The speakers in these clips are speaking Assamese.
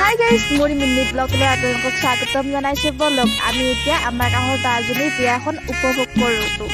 হাই গাইজ, মোৰ মিনি ব্লগলৈ আপোনালোকক স্বাগতম জনাইছোঁ। বলক আমি এতিয়া আমাৰ কাষৰ বাজনীৰ বিয়াখন উপভোগ কৰোঁ।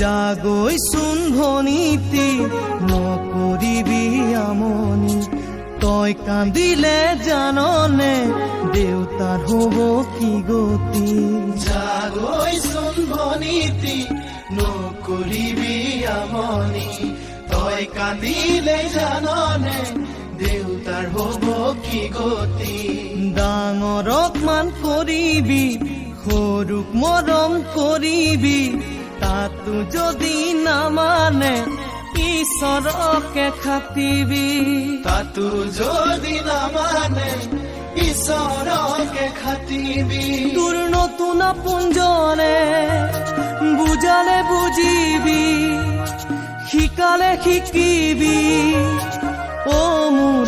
জাগৈচোন ভনীতি নকৰিবি আমনি, তই কান্দিলে জাননে দেউতাৰ হ'ব কি গতি। জাগৈচোন ভনীতি নকৰিবি আমনি, তই কান্দিলে জাননে দেউতাৰ হ'ব কি গতি। ডাঙৰক মান কৰিবি, সৰুক মৰম কৰিবি, তাতো যদি নামানে ঈশ্বৰকে খাটিবি। তাতো যদি নামানে ঈশ্বৰকে খাটিবি। তোৰ নতুন আপোনজনে বুজালে বুজিবি, শিকালে শিকিবি। অ মোৰ